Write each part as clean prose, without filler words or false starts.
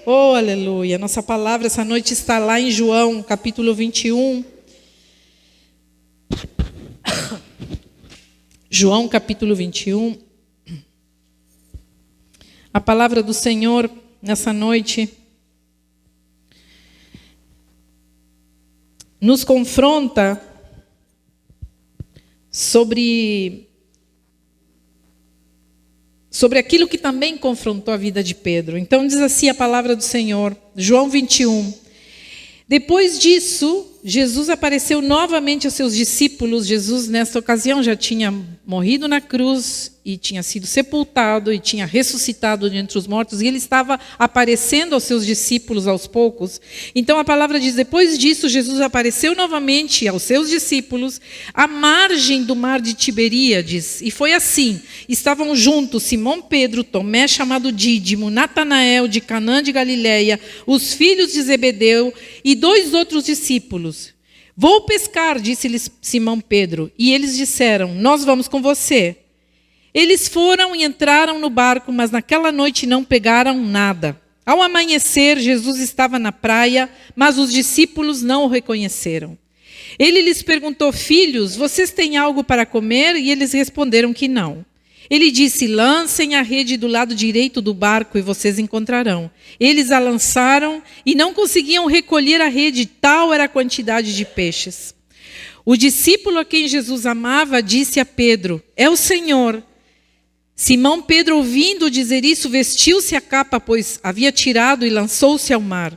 Oh, aleluia. Nossa palavra essa noite está lá em João, capítulo 21. João, capítulo 21. A palavra do Senhor nessa noite nos confronta sobre aquilo que também confrontou a vida de Pedro. Então diz assim a palavra do Senhor, João 21. Depois disso, Jesus apareceu novamente aos seus discípulos. Jesus, nessa ocasião, já tinha morrido na cruz e tinha sido sepultado e tinha ressuscitado de entre os mortos. E ele estava aparecendo aos seus discípulos aos poucos. Então a palavra diz, depois disso, Jesus apareceu novamente aos seus discípulos à margem do mar de Tiberíades. E foi assim, estavam juntos Simão Pedro, Tomé chamado Dídimo, Natanael de Canaã de Galileia, os filhos de Zebedeu e 2 outros discípulos. Vou pescar, disse-lhes Simão Pedro. E eles disseram, nós vamos com você. Eles foram e entraram no barco, mas naquela noite não pegaram nada. Ao amanhecer, Jesus estava na praia, mas os discípulos não o reconheceram. Ele lhes perguntou, filhos, vocês têm algo para comer? E eles responderam que não. Ele disse, lancem a rede do lado direito do barco e vocês encontrarão. Eles a lançaram e não conseguiam recolher a rede, tal era a quantidade de peixes. O discípulo a quem Jesus amava disse a Pedro, é o Senhor. Simão Pedro, ouvindo dizer isso, vestiu-se a capa, pois havia tirado e lançou-se ao mar.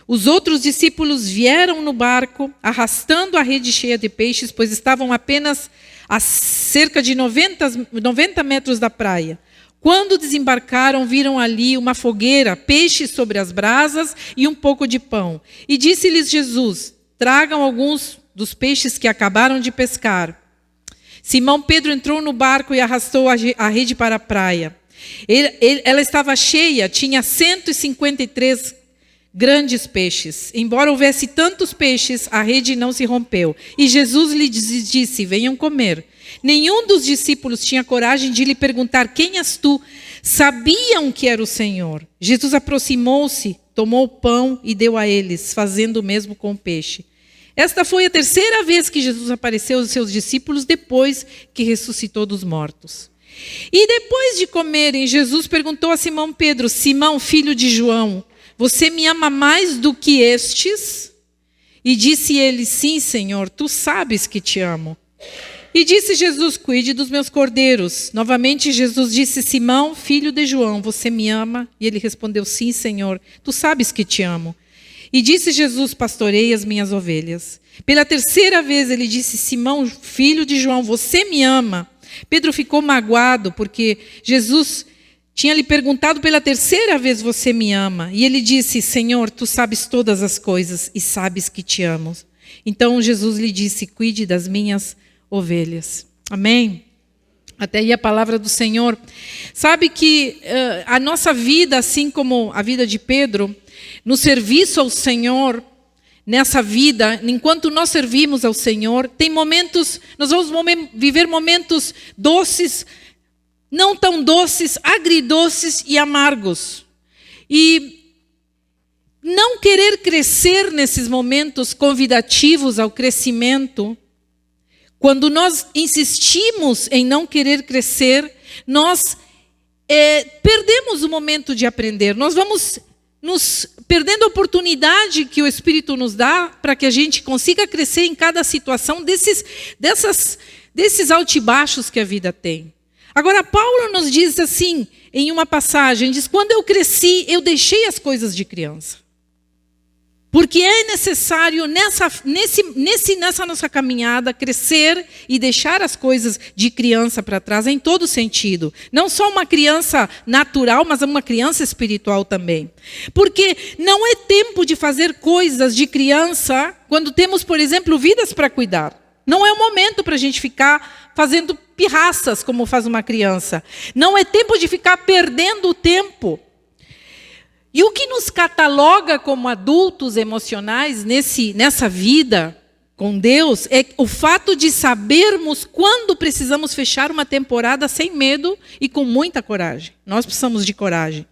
Os outros discípulos vieram no barco, arrastando a rede cheia de peixes, pois estavam apenas a cerca de 90 metros da praia. Quando desembarcaram, viram ali uma fogueira, peixes sobre as brasas e um pouco de pão. E disse-lhes Jesus, tragam alguns dos peixes que acabaram de pescar. Simão Pedro entrou no barco e arrastou a rede para a praia. Ela estava cheia, tinha 153 grandes peixes. Embora houvesse tantos peixes, a rede não se rompeu. E Jesus lhes disse, venham comer. Nenhum dos discípulos tinha coragem de lhe perguntar, quem és tu? Sabiam que era o Senhor. Jesus aproximou-se, tomou o pão e deu a eles, fazendo o mesmo com o peixe. Esta foi a 3ª vez que Jesus apareceu aos seus discípulos depois que ressuscitou dos mortos. E depois de comerem, Jesus perguntou a Simão Pedro, Simão, filho de João, você me ama mais do que estes? E disse ele, sim, Senhor, tu sabes que te amo. E disse Jesus, cuide dos meus cordeiros. Novamente Jesus disse, Simão, filho de João, você me ama? E ele respondeu, sim, Senhor, tu sabes que te amo. E disse Jesus, pastorei as minhas ovelhas. Pela 3ª vez ele disse, Simão, filho de João, você me ama? Pedro ficou magoado, porque Jesus tinha lhe perguntado pela 3ª vez, você me ama? E ele disse, Senhor, tu sabes todas as coisas e sabes que te amo. Então Jesus lhe disse, cuide das minhas ovelhas. Amém? Até aí a palavra do Senhor. Sabe que a nossa vida, assim como a vida de Pedro, no serviço ao Senhor, nessa vida, enquanto nós servimos ao Senhor, tem momentos, nós vamos viver momentos doces, não tão doces, agridoces e amargos. E não querer crescer nesses momentos convidativos ao crescimento, quando nós insistimos em não querer crescer, nós perdemos o momento de aprender. Nós vamos nos perdendo a oportunidade que o Espírito nos dá para que a gente consiga crescer em cada situação desses altos e baixos que a vida tem. Agora, Paulo nos diz assim, em uma passagem, diz, quando eu cresci, eu deixei as coisas de criança. Porque é necessário, nessa nossa caminhada, crescer e deixar as coisas de criança para trás, em todo sentido. Não só uma criança natural, mas uma criança espiritual também. Porque não é tempo de fazer coisas de criança quando temos, por exemplo, vidas para cuidar. Não é o momento para a gente ficar fazendo pirraças como faz uma criança. Não é tempo de ficar perdendo o tempo. E o que nos cataloga como adultos emocionais nessa vida, com Deus é o fato de sabermos quando precisamos fechar uma temporada sem medo e com muita coragem. Nós precisamos de coragem.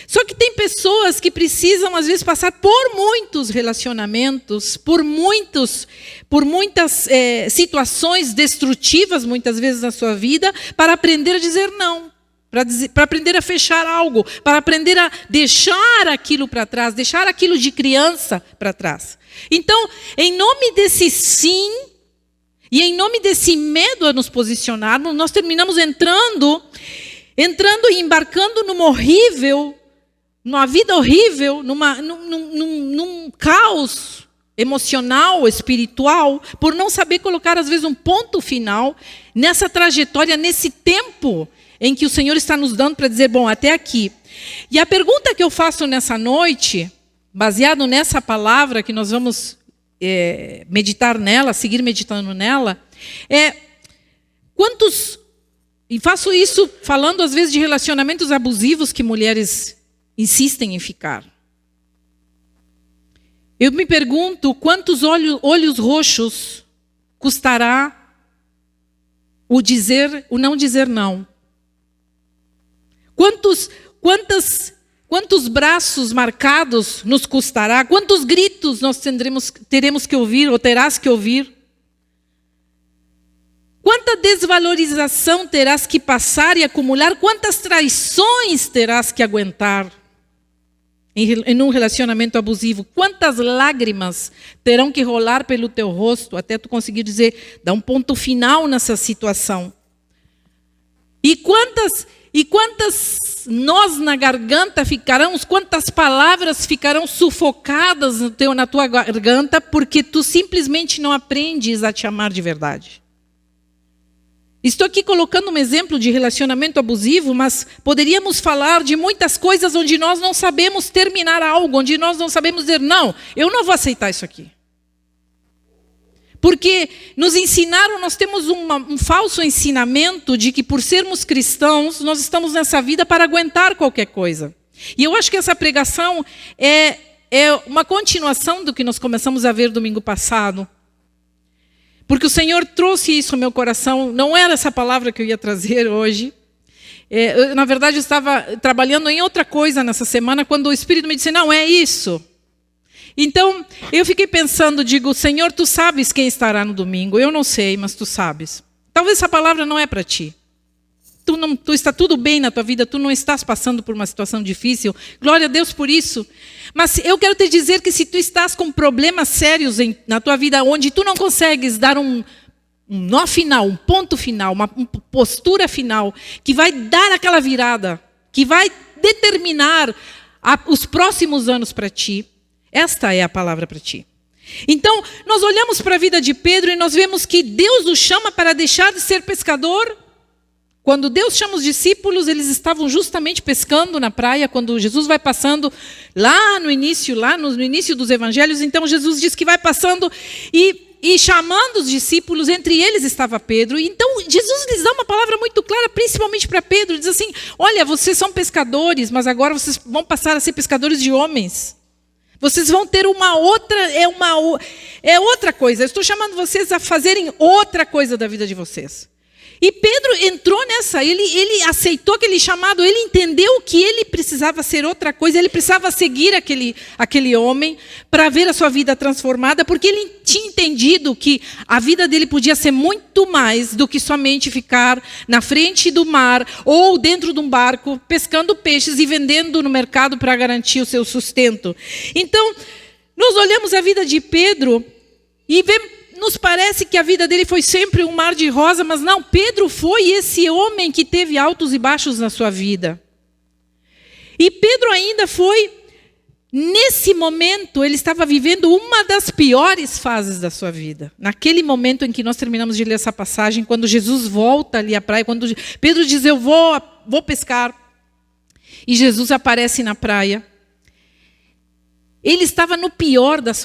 Só que tem pessoas que precisam, às vezes, passar por muitos relacionamentos, por muitas situações destrutivas, muitas vezes, na sua vida, para aprender a dizer não. Para aprender a fechar algo, para aprender a deixar aquilo para trás, deixar aquilo de criança para trás. Então, em nome desse sim, e em nome desse medo a nos posicionarmos, nós terminamos entrando e embarcando numa vida horrível, num caos emocional, espiritual, por não saber colocar, às vezes, um ponto final nessa trajetória, nesse tempo em que o Senhor está nos dando para dizer, bom, até aqui. E a pergunta que eu faço nessa noite, baseado nessa palavra que nós vamos meditar nela, seguir meditando nela, e faço isso falando às vezes de relacionamentos abusivos que mulheres insistem em ficar. Eu me pergunto quantos olhos roxos custará o não dizer não. Quantos braços marcados nos custará? Quantos gritos nós teremos que ouvir ou terás que ouvir? Quanta desvalorização terás que passar e acumular? Quantas traições terás que aguentar em um relacionamento abusivo? Quantas lágrimas terão que rolar pelo teu rosto até tu conseguir dar um ponto final nessa situação? E quantas nós na garganta ficarão, quantas palavras ficarão sufocadas na tua garganta, porque tu simplesmente não aprendes a te amar de verdade. Estou aqui colocando um exemplo de relacionamento abusivo, mas poderíamos falar de muitas coisas onde nós não sabemos terminar algo, onde nós não sabemos dizer, não, eu não vou aceitar isso aqui. Porque nos ensinaram, nós temos um falso ensinamento de que por sermos cristãos, nós estamos nessa vida para aguentar qualquer coisa. E eu acho que essa pregação é uma continuação do que nós começamos a ver domingo passado. Porque o Senhor trouxe isso ao meu coração, não era essa palavra que eu ia trazer hoje. Na verdade, eu estava trabalhando em outra coisa nessa semana, quando o Espírito me disse, não, é isso. Então, eu fiquei pensando, digo, Senhor, tu sabes quem estará no domingo. Eu não sei, mas tu sabes. Talvez essa palavra não é para ti. Tu está tudo bem na tua vida, tu não estás passando por uma situação difícil. Glória a Deus por isso. Mas eu quero te dizer que se tu estás com problemas sérios na tua vida, onde tu não consegues dar um nó final, um ponto final, uma postura final, que vai dar aquela virada, que vai determinar os próximos anos para ti, esta é a palavra para ti. Então, nós olhamos para a vida de Pedro e nós vemos que Deus o chama para deixar de ser pescador. Quando Deus chama os discípulos, eles estavam justamente pescando na praia, quando Jesus vai passando lá no início dos evangelhos. Então, Jesus diz que vai passando e chamando os discípulos, entre eles estava Pedro. Então, Jesus lhes dá uma palavra muito clara, principalmente para Pedro. Diz assim, olha, vocês são pescadores, mas agora vocês vão passar a ser pescadores de homens. Vocês vão ter outra coisa. Eu estou chamando vocês a fazerem outra coisa da vida de vocês. E Pedro entrou nessa, ele aceitou aquele chamado, ele entendeu que ele precisava ser outra coisa, ele precisava seguir aquele homem para ver a sua vida transformada, porque ele tinha entendido que a vida dele podia ser muito mais do que somente ficar na frente do mar ou dentro de um barco, pescando peixes e vendendo no mercado para garantir o seu sustento. Então, nós olhamos a vida de Pedro e nos parece que a vida dele foi sempre um mar de rosa, mas não, Pedro foi esse homem que teve altos e baixos na sua vida. E Pedro ainda foi, nesse momento, ele estava vivendo uma das piores fases da sua vida. Naquele momento em que nós terminamos de ler essa passagem, quando Jesus volta ali à praia, quando Pedro diz, eu vou pescar, e Jesus aparece na praia. Ele estava na pior das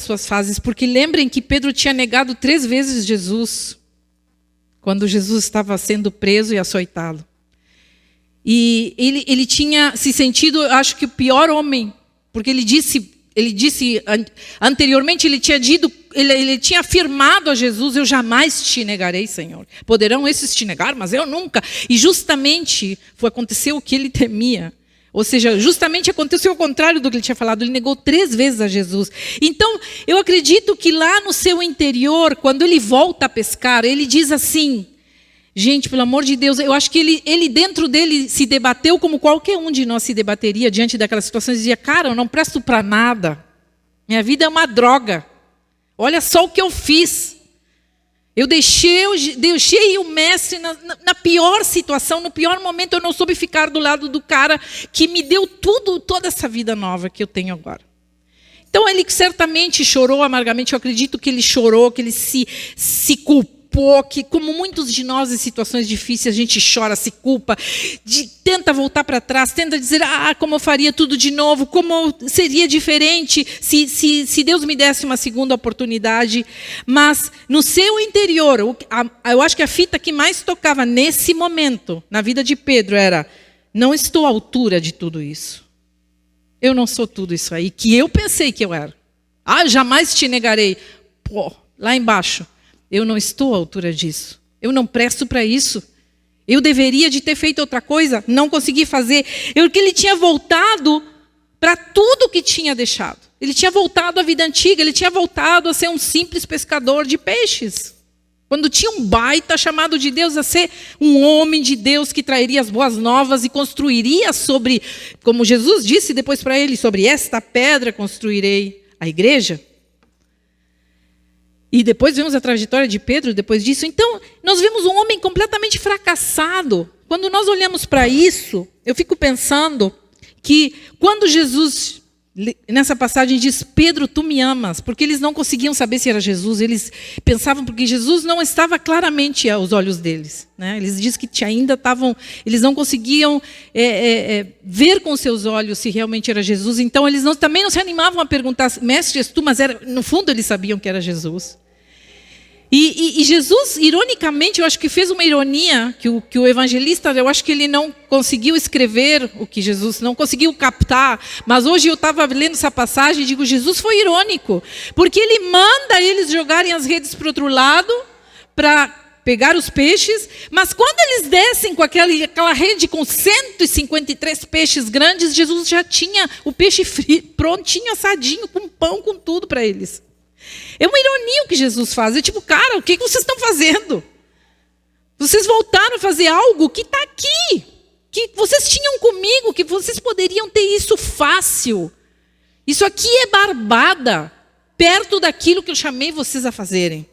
suas fases, porque lembrem que Pedro tinha negado 3 vezes Jesus, quando Jesus estava sendo preso e açoitado. E ele tinha se sentido, acho que o pior homem, porque ele disse, ele disse anteriormente, ele tinha afirmado a Jesus: eu jamais te negarei, Senhor. Poderão esses te negar, mas eu nunca. E justamente aconteceu o que ele temia. Ou seja, justamente aconteceu o contrário do que ele tinha falado. Ele negou 3 vezes a Jesus. Então, eu acredito que lá no seu interior, quando ele volta a pescar, ele diz assim: gente, pelo amor de Deus, eu acho que ele dentro dele se debateu como qualquer um de nós se debateria diante daquela situação. Ele dizia: cara, eu não presto para nada. Minha vida é uma droga. Olha só o que eu fiz. Eu deixei o mestre na pior situação, no pior momento. Eu não soube ficar do lado do cara que me deu toda essa vida nova que eu tenho agora. Então ele certamente chorou amargamente. Eu acredito que ele chorou, que ele se culpou. Que, como muitos de nós em situações difíceis, a gente chora, se culpa, tenta voltar para trás, tenta dizer: como eu faria tudo de novo, como seria diferente se Deus me desse uma segunda oportunidade. Mas no seu interior, eu acho que a fita que mais tocava nesse momento, na vida de Pedro, era: não estou à altura de tudo isso. Eu não sou tudo isso aí que eu pensei que eu era. Jamais te negarei. Lá embaixo. Eu não estou à altura disso. Eu não presto para isso. Eu deveria de ter feito outra coisa, não consegui fazer. Porque ele tinha voltado para tudo que tinha deixado. Ele tinha voltado à vida antiga, ele tinha voltado a ser um simples pescador de peixes. Quando tinha um baita chamado de Deus a ser um homem de Deus que trairia as boas novas e construiria sobre, como Jesus disse depois para ele, sobre esta pedra construirei a igreja. E depois vemos a trajetória de Pedro depois disso. Então, nós vemos um homem completamente fracassado. Quando nós olhamos para isso, eu fico pensando que quando Jesus, nessa passagem, diz: Pedro, tu me amas, porque eles não conseguiam saber se era Jesus, eles pensavam porque Jesus não estava claramente aos olhos deles, né? Eles dizem que ainda estavam, eles não conseguiam ver com seus olhos se realmente era Jesus. Então eles também não se animavam a perguntar: mestre, és tu? Mas no fundo eles sabiam que era Jesus. E Jesus, ironicamente, eu acho que fez uma ironia, que o evangelista, eu acho que ele não conseguiu escrever o que Jesus, não conseguiu captar, mas hoje eu estava lendo essa passagem e digo: Jesus foi irônico, porque ele manda eles jogarem as redes para o outro lado, para pegar os peixes, mas quando eles descem com aquela rede com 153 peixes grandes, Jesus já tinha o peixe prontinho, assadinho, com pão, com tudo para eles. É uma ironia o que Jesus faz. É tipo: cara, o que vocês estão fazendo? Vocês voltaram a fazer algo que está aqui, que vocês tinham comigo, que vocês poderiam ter isso fácil. Isso aqui é barbada, perto daquilo que eu chamei vocês a fazerem.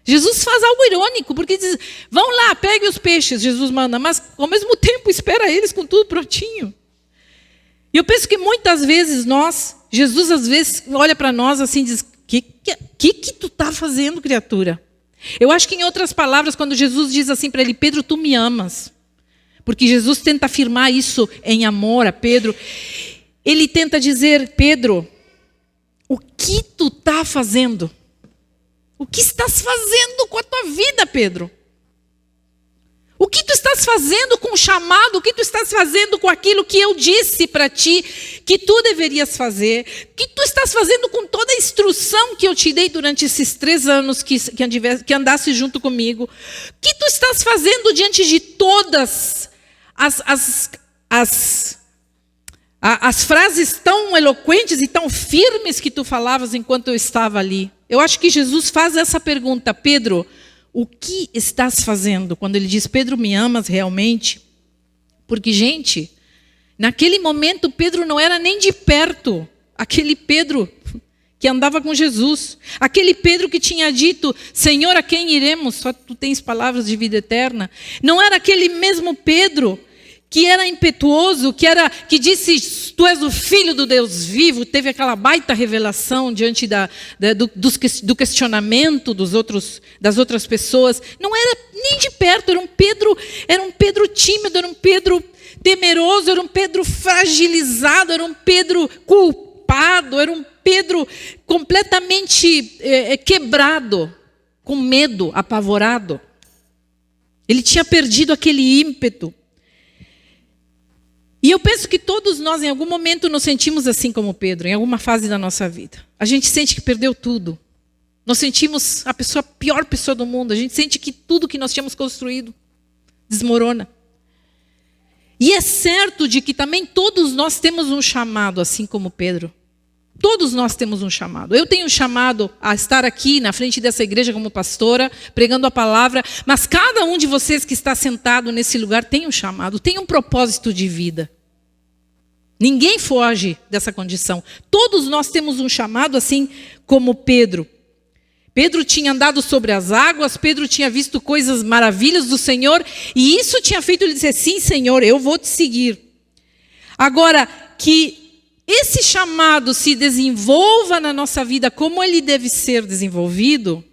Jesus faz algo irônico, porque diz: vão lá, peguem os peixes, Jesus manda, mas ao mesmo tempo espera eles com tudo prontinho. E eu penso que muitas vezes Jesus às vezes olha para nós assim e diz: que tu está fazendo, criatura? Eu acho que, em outras palavras, quando Jesus diz assim para ele: Pedro, tu me amas. Porque Jesus tenta afirmar isso em amor a Pedro. Ele tenta dizer: Pedro, o que tu está fazendo? O que estás fazendo com a tua vida, Pedro? O que tu estás fazendo com o chamado? O que tu estás fazendo com aquilo que eu disse para ti que tu deverias fazer? O que tu estás fazendo com toda a instrução que eu te dei durante esses 3 anos que andasse junto comigo? O que tu estás fazendo diante de todas as frases tão eloquentes e tão firmes que tu falavas enquanto eu estava ali? Eu acho que Jesus faz essa pergunta: Pedro, o que estás fazendo? Quando ele diz: Pedro, me amas realmente? Porque, gente, naquele momento Pedro não era nem de perto aquele Pedro que andava com Jesus. Aquele Pedro que tinha dito: Senhor, a quem iremos? Só tu tens palavras de vida eterna. Não era aquele mesmo Pedro que era impetuoso, que disse: tu és o filho do Deus vivo, teve aquela baita revelação diante do questionamento das outras pessoas. Não era nem de perto, era um Pedro tímido, era um Pedro temeroso, era um Pedro fragilizado, era um Pedro culpado, era um Pedro completamente quebrado, com medo, apavorado. Ele tinha perdido aquele ímpeto. E eu penso que todos nós, em algum momento, nos sentimos assim como Pedro, em alguma fase da nossa vida. A gente sente que perdeu tudo. Nós sentimos a pior pessoa do mundo. A gente sente que tudo que nós tínhamos construído desmorona. E é certo de que também todos nós temos um chamado, assim como Pedro. Todos nós temos um chamado. Eu tenho um chamado a estar aqui na frente dessa igreja como pastora, pregando a palavra, mas cada um de vocês que está sentado nesse lugar tem um chamado, tem um propósito de vida. Ninguém foge dessa condição. Todos nós temos um chamado, assim como Pedro. Pedro tinha andado sobre as águas, Pedro tinha visto coisas maravilhas do Senhor, e isso tinha feito ele dizer, sim, Senhor, eu vou te seguir. Agora, que esse chamado se desenvolva na nossa vida como ele deve ser desenvolvido,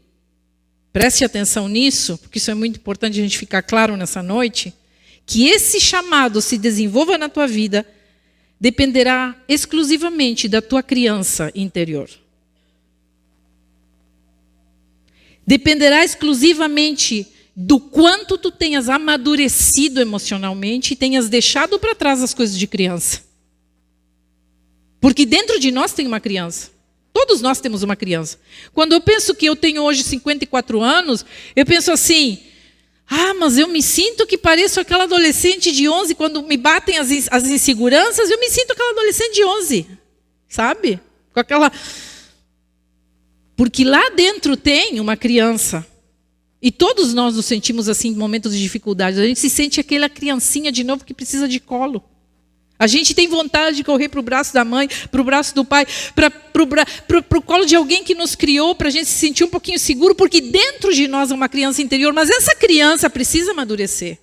preste atenção nisso, porque isso é muito importante a gente ficar claro nessa noite, que esse chamado se desenvolva na tua vida, dependerá exclusivamente da tua criança interior. Dependerá exclusivamente do quanto tu tenhas amadurecido emocionalmente e tenhas deixado para trás as coisas de criança. Porque dentro de nós tem uma criança. Todos nós temos uma criança. Quando eu penso que eu tenho hoje 54 anos, eu penso assim, mas eu me sinto que pareço aquela adolescente de 11, quando me batem as inseguranças, eu me sinto aquela adolescente de 11, sabe? Com aquela... Porque lá dentro tem uma criança. E todos nós nos sentimos assim em momentos de dificuldade. A gente se sente aquela criancinha de novo que precisa de colo. A gente tem vontade de correr para o braço da mãe, para o braço do pai, para o colo de alguém que nos criou, para a gente se sentir um pouquinho seguro, porque dentro de nós é uma criança interior, mas essa criança precisa amadurecer.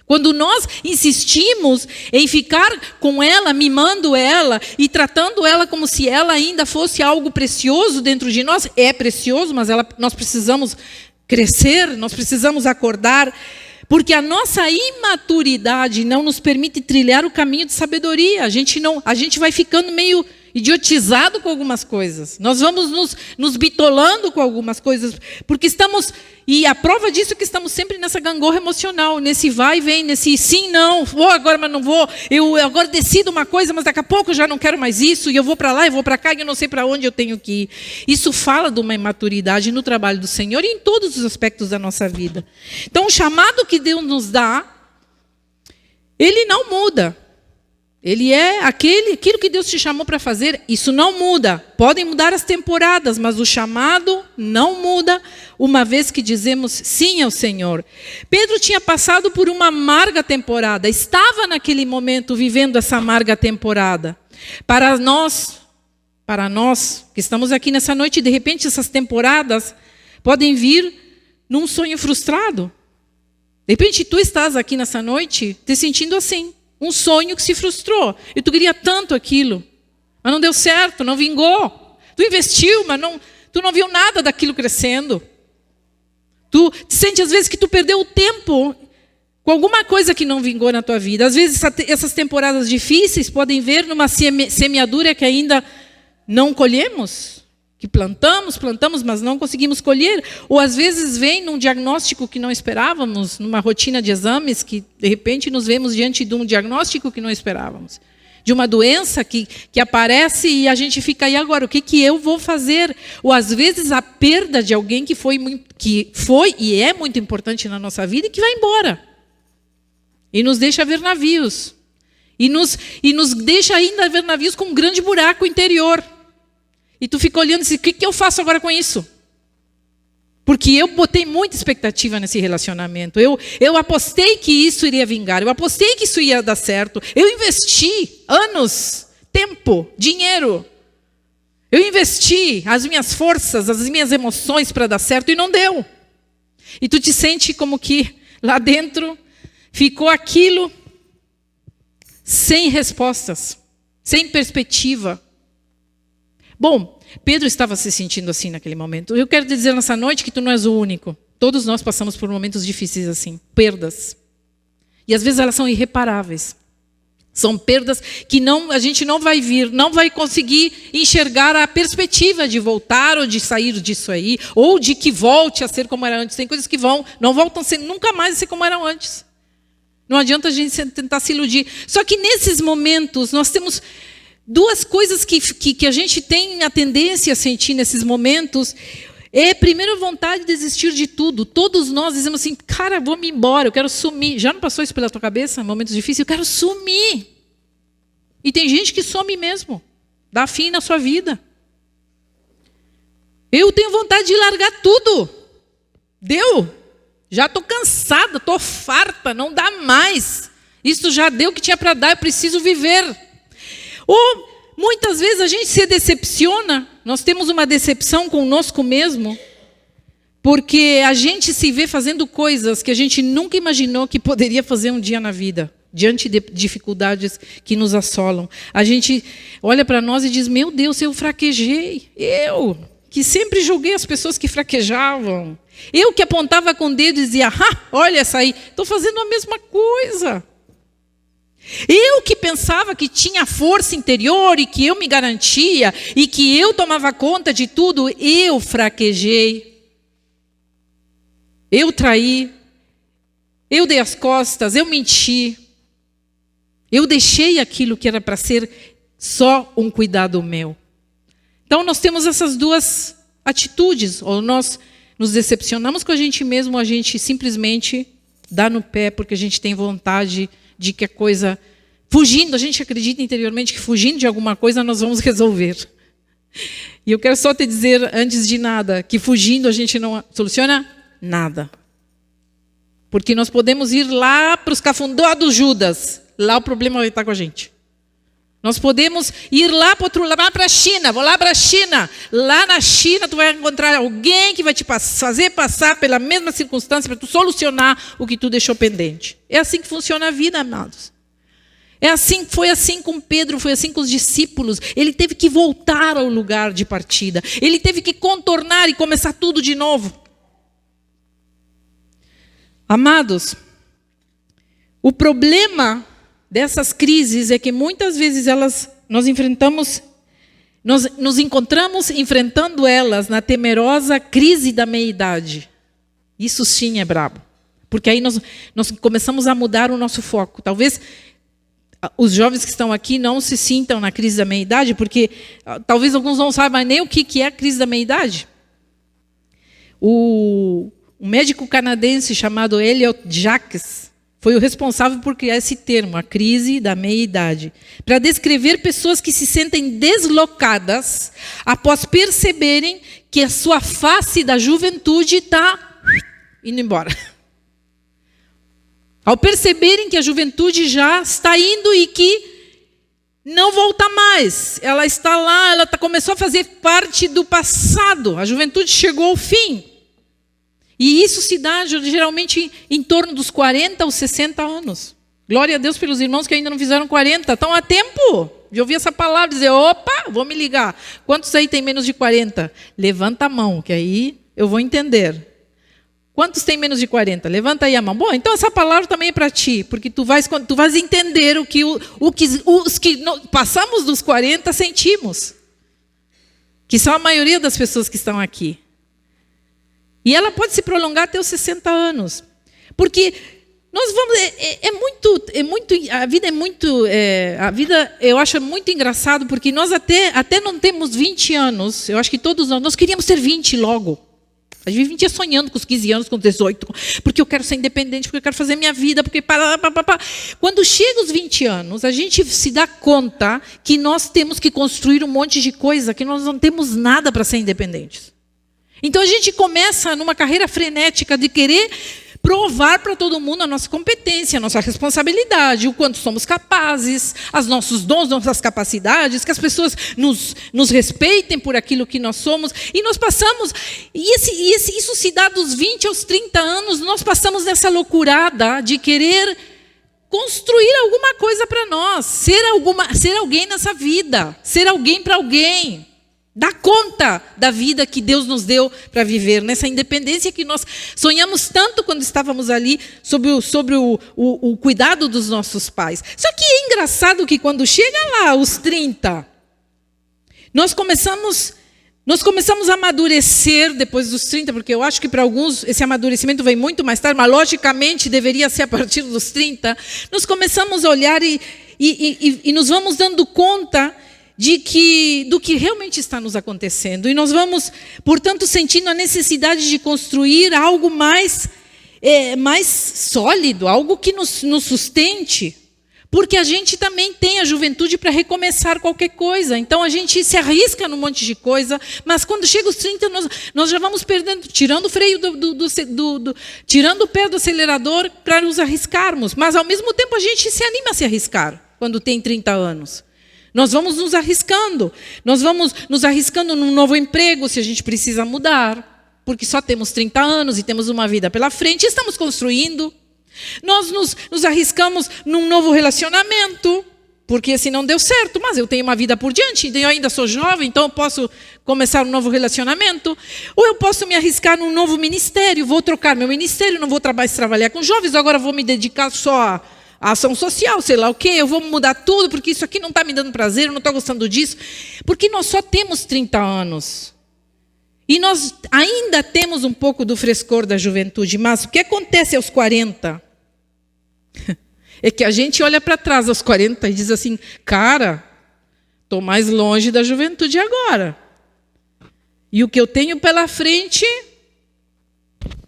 Quando nós insistimos em ficar com ela, mimando ela e tratando ela como se ela ainda fosse algo precioso dentro de nós, é precioso, mas nós precisamos crescer, nós precisamos acordar, porque a nossa imaturidade não nos permite trilhar o caminho de sabedoria. A gente vai ficando meio idiotizado com algumas coisas. Nós vamos nos bitolando com algumas coisas, porque estamos... E a prova disso é que estamos sempre nessa gangorra emocional, nesse vai e vem, nesse sim, não, vou agora, mas não vou. Eu agora decido uma coisa, mas daqui a pouco eu já não quero mais isso, e eu vou para lá, eu vou para cá, e eu não sei para onde eu tenho que ir. Isso fala de uma imaturidade no trabalho do Senhor e em todos os aspectos da nossa vida. Então, o chamado que Deus nos dá, ele não muda. Ele é aquilo que Deus te chamou para fazer, isso não muda. Podem mudar as temporadas, mas o chamado não muda, uma vez que dizemos sim ao Senhor. Pedro tinha passado por uma amarga temporada, estava naquele momento vivendo essa amarga temporada. Para nós que estamos aqui nessa noite, de repente essas temporadas podem vir num sonho frustrado. De repente tu estás aqui nessa noite te sentindo assim. Um sonho que se frustrou. E tu queria tanto aquilo, mas não deu certo, não vingou. Tu investiu, mas tu não viu nada daquilo crescendo. Tu te sente às vezes que tu perdeu o tempo com alguma coisa que não vingou na tua vida. Às vezes essas temporadas difíceis podem vir numa semeadura que ainda não colhemos. Que plantamos, mas não conseguimos colher. Ou às vezes vem num diagnóstico que não esperávamos, numa rotina de exames, que de repente nos vemos diante de um diagnóstico que não esperávamos. De uma doença que aparece e a gente fica, e agora, o que eu vou fazer? Ou às vezes a perda de alguém que foi e é muito importante na nossa vida e que vai embora. E nos deixa ver navios. E nos deixa ainda ver navios com um grande buraco interior. E tu fica olhando e diz, o que eu faço agora com isso? Porque eu botei muita expectativa nesse relacionamento. Eu apostei que isso iria vingar. Eu apostei que isso ia dar certo. Eu investi anos, tempo, dinheiro. Eu investi as minhas forças, as minhas emoções para dar certo e não deu. E tu te sente como que lá dentro ficou aquilo sem respostas, sem perspectiva. Bom, Pedro estava se sentindo assim naquele momento. Eu quero te dizer nessa noite que tu não és o único. Todos nós passamos por momentos difíceis assim, perdas. E às vezes elas são irreparáveis. São perdas que a gente não vai conseguir enxergar a perspectiva de voltar ou de sair disso aí, ou de que volte a ser como era antes. Tem coisas que não voltam a ser nunca mais a ser como eram antes. Não adianta a gente tentar se iludir. Só que nesses momentos, nós temos duas coisas que a gente tem a tendência a sentir nesses momentos. É, primeiro, a vontade de desistir de tudo. Todos nós dizemos assim, cara, vou me embora, eu quero sumir. Já não passou isso pela tua cabeça? Momentos difíceis, eu quero sumir. E tem gente que some mesmo. Dá fim na sua vida. Eu tenho vontade de largar tudo. Deu. Já estou cansada, estou farta, não dá mais. Isso já deu o que tinha para dar, eu preciso viver. Ou muitas vezes a gente se decepciona, nós temos uma decepção conosco mesmo, porque a gente se vê fazendo coisas que a gente nunca imaginou que poderia fazer um dia na vida, diante de dificuldades que nos assolam. A gente olha para nós e diz, meu Deus, eu fraquejei. Eu, que sempre julguei as pessoas que fraquejavam. Eu que apontava com o dedo e dizia, olha essa aí, estou fazendo a mesma coisa. Eu que pensava que tinha força interior e que eu me garantia e que eu tomava conta de tudo, eu fraquejei. Eu traí. Eu dei as costas, eu menti. Eu deixei aquilo que era para ser só um cuidado meu. Então nós temos essas duas atitudes, ou nós nos decepcionamos com a gente mesmo, ou a gente simplesmente dá no pé porque a gente tem vontade de que a coisa, fugindo, a gente acredita interiormente que fugindo de alguma coisa nós vamos resolver. E eu quero só te dizer, antes de nada, que fugindo a gente não soluciona nada. Porque nós podemos ir lá para os cafundó do Judas, lá o problema vai estar com a gente. Nós podemos ir lá para outro lado, para a China, vou lá para a China. Lá na China tu vai encontrar alguém que vai te fazer passar pela mesma circunstância para tu solucionar o que tu deixou pendente. É assim que funciona a vida, amados. Foi assim com Pedro, foi assim com os discípulos. Ele teve que voltar ao lugar de partida. Ele teve que contornar e começar tudo de novo. Amados, o problema dessas crises é que muitas vezes nós nos encontramos enfrentando elas na temerosa crise da meia-idade. Isso sim é brabo. Porque aí nós começamos a mudar o nosso foco. Talvez os jovens que estão aqui não se sintam na crise da meia-idade, porque talvez alguns não saibam nem o que é a crise da meia-idade. Um médico canadense chamado Elliot Jacques foi o responsável por criar esse termo, a crise da meia-idade, para descrever pessoas que se sentem deslocadas após perceberem que a sua face da juventude está indo embora. Ao perceberem que a juventude já está indo e que não volta mais, ela está lá, começou a fazer parte do passado, a juventude chegou ao fim. E isso se dá geralmente em torno dos 40 aos 60 anos. Glória a Deus pelos irmãos que ainda não fizeram 40. Estão a tempo de ouvir essa palavra, dizer, opa, vou me ligar. Quantos aí tem menos de 40? Levanta a mão, que aí eu vou entender. Quantos tem menos de 40? Levanta aí a mão. Bom, então essa palavra também é para ti, porque tu vais entender o que os que passamos dos 40 sentimos. Que são a maioria das pessoas que estão aqui. E ela pode se prolongar até os 60 anos. Porque nós vamos. A vida eu acho muito engraçado, porque nós até não temos 20 anos. Eu acho que todos nós queríamos ter 20 logo. A gente vivia sonhando com os 15 anos, com os 18, porque eu quero ser independente, porque eu quero fazer minha vida, porque... Quando chega os 20 anos, a gente se dá conta que nós temos que construir um monte de coisa, que nós não temos nada para ser independentes. Então a gente começa numa carreira frenética de querer provar para todo mundo a nossa competência, a nossa responsabilidade, o quanto somos capazes, os nossos dons, nossas capacidades, que as pessoas nos respeitem por aquilo que nós somos. E nós passamos, isso se dá dos 20 aos 30 anos, nós passamos nessa loucurada de querer construir alguma coisa para nós, ser alguém nessa vida, ser alguém para alguém. Dar conta da vida que Deus nos deu para viver, nessa independência que nós sonhamos tanto quando estávamos ali, sobre o cuidado dos nossos pais. Só que é engraçado que quando chega lá os 30, nós começamos Nós começamos a amadurecer depois dos 30, porque eu acho que para alguns esse amadurecimento vem muito mais tarde, mas logicamente deveria ser a partir dos 30. Nós começamos a olhar e nos vamos dando conta do que realmente está nos acontecendo. E nós vamos, portanto, sentindo a necessidade de construir algo mais sólido, algo que nos sustente. Porque a gente também tem a juventude para recomeçar qualquer coisa. Então a gente se arrisca num monte de coisa, mas quando chega os 30, nós já vamos perdendo, tirando o freio, tirando o pé do acelerador para nos arriscarmos. Mas ao mesmo tempo a gente se anima a se arriscar quando tem 30 anos. Nós vamos nos arriscando. Nós vamos nos arriscando num novo emprego se a gente precisa mudar. Porque só temos 30 anos e temos uma vida pela frente e estamos construindo. Nós nos arriscamos num novo relacionamento, porque se não deu certo, mas eu tenho uma vida por diante, eu ainda sou jovem, então eu posso começar um novo relacionamento. Ou eu posso me arriscar num novo ministério, vou trocar meu ministério, não vou mais trabalhar com jovens, agora vou me dedicar só à ação social, sei lá o quê, eu vou mudar tudo, porque isso aqui não está me dando prazer, eu não estou gostando disso. Porque nós só temos 30 anos. E nós ainda temos um pouco do frescor da juventude, mas o que acontece aos 40? É que a gente olha para trás aos 40 e diz assim, cara, estou mais longe da juventude agora. E o que eu tenho pela frente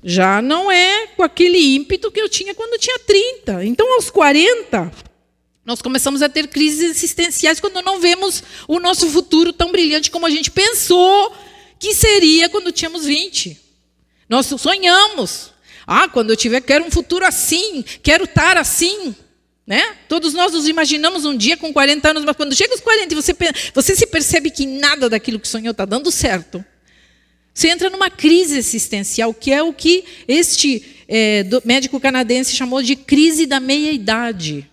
já não é com aquele ímpeto que eu tinha quando eu tinha 30. Então, aos 40, nós começamos a ter crises existenciais quando não vemos o nosso futuro tão brilhante como a gente pensou que seria quando tínhamos 20. Nós sonhamos. Quando eu tiver, quero um futuro assim, quero estar assim. Né? Todos nós nos imaginamos um dia com 40 anos, mas quando chega aos 40 e você se percebe que nada daquilo que sonhou está dando certo, você entra numa crise existencial, que é o que este médico canadense chamou de crise da meia-idade.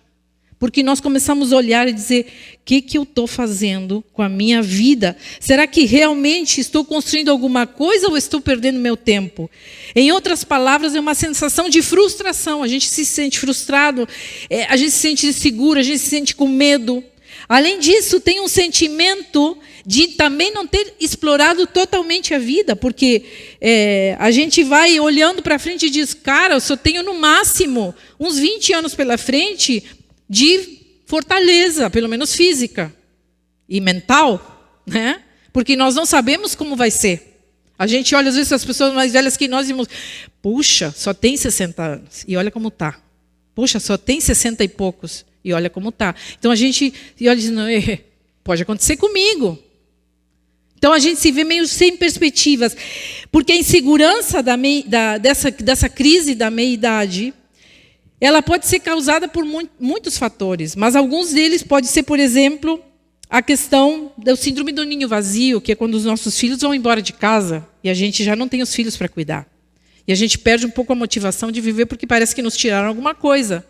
Porque nós começamos a olhar e dizer, o que eu estou fazendo com a minha vida? Será que realmente estou construindo alguma coisa ou estou perdendo meu tempo? Em outras palavras, é uma sensação de frustração. A gente se sente frustrado, a gente se sente inseguro, a gente se sente com medo. Além disso, tem um sentimento de também não ter explorado totalmente a vida, porque a gente vai olhando para frente e diz, cara, eu só tenho no máximo uns 20 anos pela frente de fortaleza, pelo menos física e mental, né? Porque nós não sabemos como vai ser. A gente olha às vezes as pessoas mais velhas que nós e dizemos, puxa, só tem 60 anos e olha como está. Puxa, só tem 60 e poucos e olha como está. Então a gente olha e diz, não, pode acontecer comigo. Então a gente se vê meio sem perspectivas, porque a insegurança dessa crise da meia-idade, ela pode ser causada por muitos fatores, mas alguns deles pode ser, por exemplo, a questão do síndrome do ninho vazio, que é quando os nossos filhos vão embora de casa e a gente já não tem os filhos para cuidar. E a gente perde um pouco a motivação de viver porque parece que nos tiraram alguma coisa.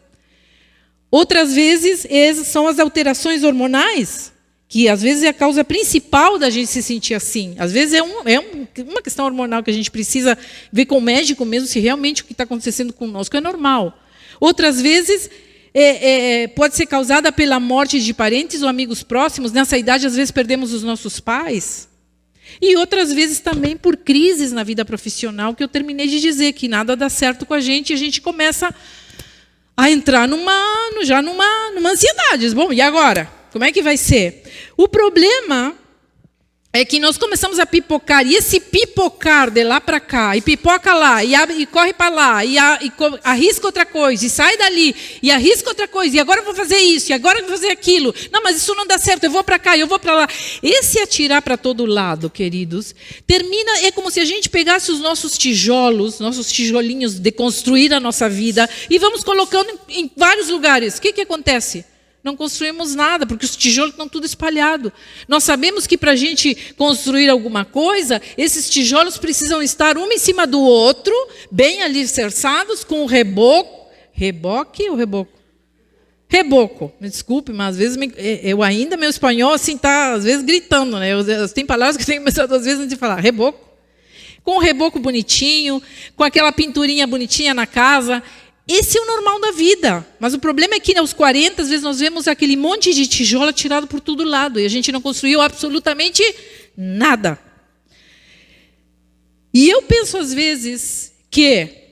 Outras vezes são as alterações hormonais, que às vezes é a causa principal da gente se sentir assim. Às vezes é uma questão hormonal que a gente precisa ver com o médico mesmo se realmente o que está acontecendo conosco é normal. Outras vezes pode ser causada pela morte de parentes ou amigos próximos. Nessa idade, às vezes, perdemos os nossos pais. E outras vezes também por crises na vida profissional, que eu terminei de dizer, que nada dá certo com a gente, e a gente começa a entrar numa ansiedade. Bom, e agora? Como é que vai ser? O problema é que nós começamos a pipocar, e esse pipocar de lá para cá, e pipoca lá, e corre para lá, e arrisca outra coisa, e sai dali, e arrisca outra coisa, e agora eu vou fazer isso, e agora eu vou fazer aquilo. Não, mas isso não dá certo, eu vou para cá, eu vou para lá. Esse atirar para todo lado, queridos, é como se a gente pegasse os nossos tijolos, nossos tijolinhos de construir a nossa vida, e vamos colocando em vários lugares. O que acontece? Não construímos nada, porque os tijolos estão tudo espalhados. Nós sabemos que para a gente construir alguma coisa, esses tijolos precisam estar um em cima do outro, bem alicerçados, com o reboque ou reboco? Reboco. Me desculpe, mas às vezes meu espanhol assim está às vezes gritando, né? Tem palavras que eu tenho começado às vezes antes de falar. Reboco. Com o reboco bonitinho, com aquela pinturinha bonitinha na casa. Esse é o normal da vida. Mas o problema é que aos 40, às vezes, nós vemos aquele monte de tijolo tirado por todo lado. E a gente não construiu absolutamente nada. E eu penso às vezes que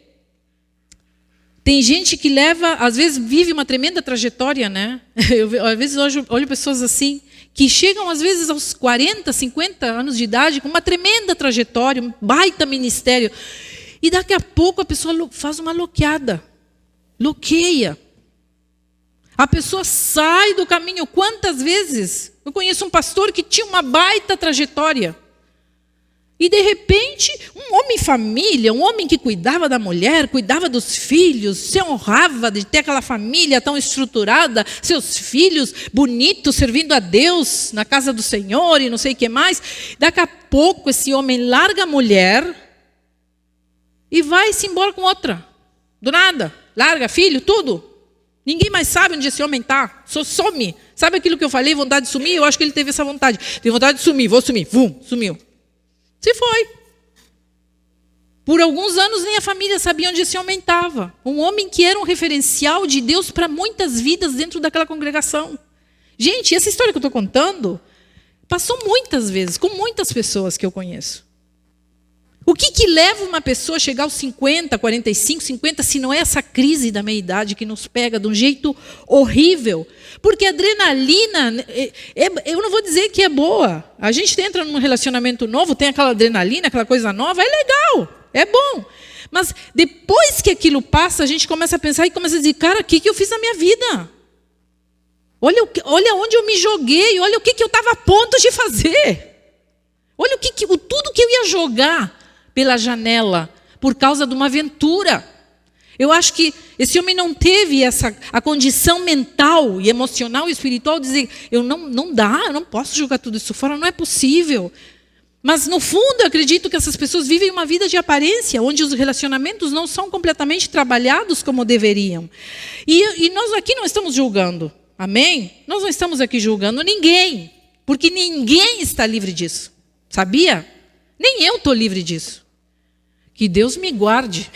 tem gente que às vezes vive uma tremenda trajetória, né? Às vezes olho pessoas assim, que chegam às vezes aos 40, 50 anos de idade com uma tremenda trajetória, um baita ministério. E daqui a pouco a pessoa faz uma loqueia. A pessoa sai do caminho. Quantas vezes eu conheço um pastor que tinha uma baita trajetória. E de repente, um homem família, um homem que cuidava da mulher, cuidava dos filhos, se honrava de ter aquela família tão estruturada, seus filhos bonitos, servindo a Deus na casa do Senhor e não sei o que mais. Daqui a pouco esse homem larga a mulher e vai-se embora com outra. Do nada, larga filho, tudo. Ninguém mais sabe onde esse homem está. Só some. Sabe aquilo que eu falei, vontade de sumir? Eu acho que ele teve essa vontade. Tem vontade de sumir, vou sumir. Vum, sumiu. Se foi. Por alguns anos nem a família sabia onde esse homem estava. Um homem que era um referencial de Deus para muitas vidas dentro daquela congregação. Gente, essa história que eu estou contando passou muitas vezes, com muitas pessoas que eu conheço. O que leva uma pessoa a chegar aos 50, 45, 50, se não é essa crise da meia-idade que nos pega de um jeito horrível? Porque a adrenalina, eu não vou dizer que é boa. A gente entra num relacionamento novo, tem aquela adrenalina, aquela coisa nova, é legal, é bom. Mas depois que aquilo passa, a gente começa a pensar e começa a dizer, cara, o que eu fiz na minha vida? Olha onde eu me joguei, olha o que eu estava a ponto de fazer. Olha tudo que eu ia jogar pela janela, por causa de uma aventura. Eu acho que esse homem não teve a condição mental e emocional e espiritual de dizer, não dá, eu não posso jogar tudo isso fora, não é possível. Mas no fundo eu acredito que essas pessoas vivem uma vida de aparência, onde os relacionamentos não são completamente trabalhados como deveriam. E nós aqui não estamos julgando, amém? Nós não estamos aqui julgando ninguém, porque ninguém está livre disso, sabia? Nem eu estou livre disso. Que Deus me guarde.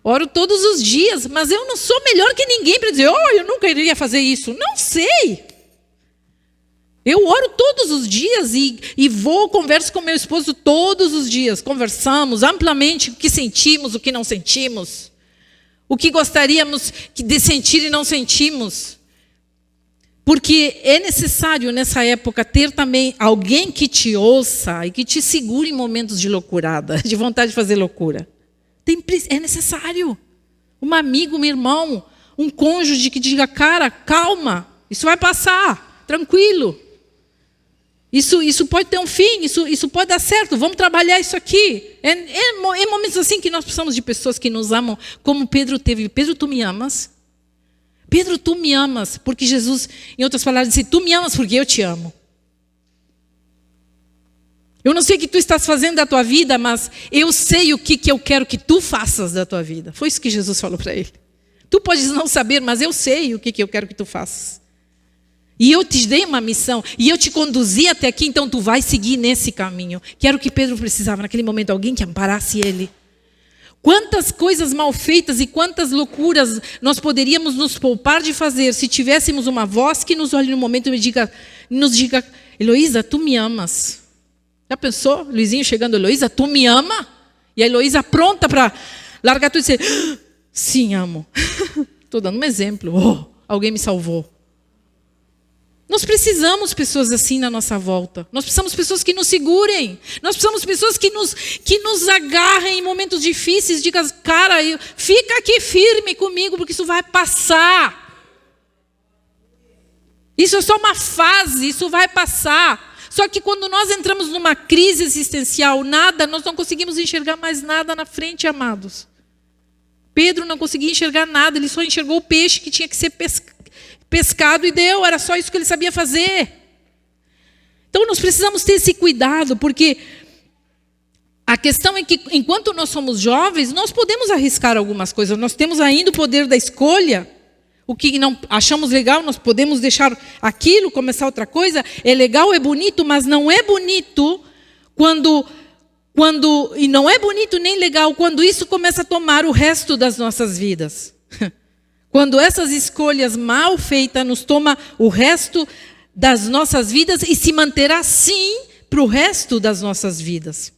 Oro todos os dias, mas eu não sou melhor que ninguém para dizer, eu nunca iria fazer isso. Não sei. Eu oro todos os dias e converso com meu esposo todos os dias. Conversamos amplamente o que sentimos, o que não sentimos. O que gostaríamos de sentir e não sentimos. Porque é necessário nessa época ter também alguém que te ouça e que te segure em momentos de loucurada, de vontade de fazer loucura. É necessário. Um amigo, um irmão, um cônjuge que diga, cara, calma, isso vai passar, tranquilo. Isso pode ter um fim, isso pode dar certo, vamos trabalhar isso aqui. É momentos assim que nós precisamos de pessoas que nos amam, como Pedro teve. Pedro, tu me amas? Pedro, tu me amas, porque Jesus, em outras palavras, disse, tu me amas porque eu te amo. Eu não sei o que tu estás fazendo da tua vida, mas eu sei o que eu quero que tu faças da tua vida. Foi isso que Jesus falou para ele. Tu podes não saber, mas eu sei o que eu quero que tu faças. E eu te dei uma missão, e eu te conduzi até aqui, então tu vais seguir nesse caminho. Que era o que Pedro precisava naquele momento, alguém que amparasse ele. Quantas coisas mal feitas e quantas loucuras nós poderíamos nos poupar de fazer se tivéssemos uma voz que nos olhe no momento e nos diga, Heloísa, tu me amas. Já pensou? Luizinho chegando, Heloísa, tu me ama? E a Heloísa pronta para largar tudo e dizer, sim, amo. Estou dando um exemplo. Alguém me salvou. Nós precisamos pessoas assim na nossa volta. Nós precisamos pessoas que nos segurem. Nós precisamos pessoas que nos agarrem em momentos difíceis. Digam, cara, fica aqui firme comigo, porque isso vai passar. Isso é só uma fase, isso vai passar. Só que quando nós entramos numa crise existencial, nós não conseguimos enxergar mais nada na frente, amados. Pedro não conseguia enxergar nada, ele só enxergou o peixe que tinha que ser pescado e deu, era só isso que ele sabia fazer. Então nós precisamos ter esse cuidado, porque a questão é que enquanto nós somos jovens, nós podemos arriscar algumas coisas, nós temos ainda o poder da escolha. O que não achamos legal, nós podemos deixar aquilo, começar outra coisa. É legal, é bonito, mas não é bonito e não é bonito nem legal quando isso começa a tomar o resto das nossas vidas. Quando essas escolhas mal feitas nos toma o resto das nossas vidas e se manterá assim para o resto das nossas vidas.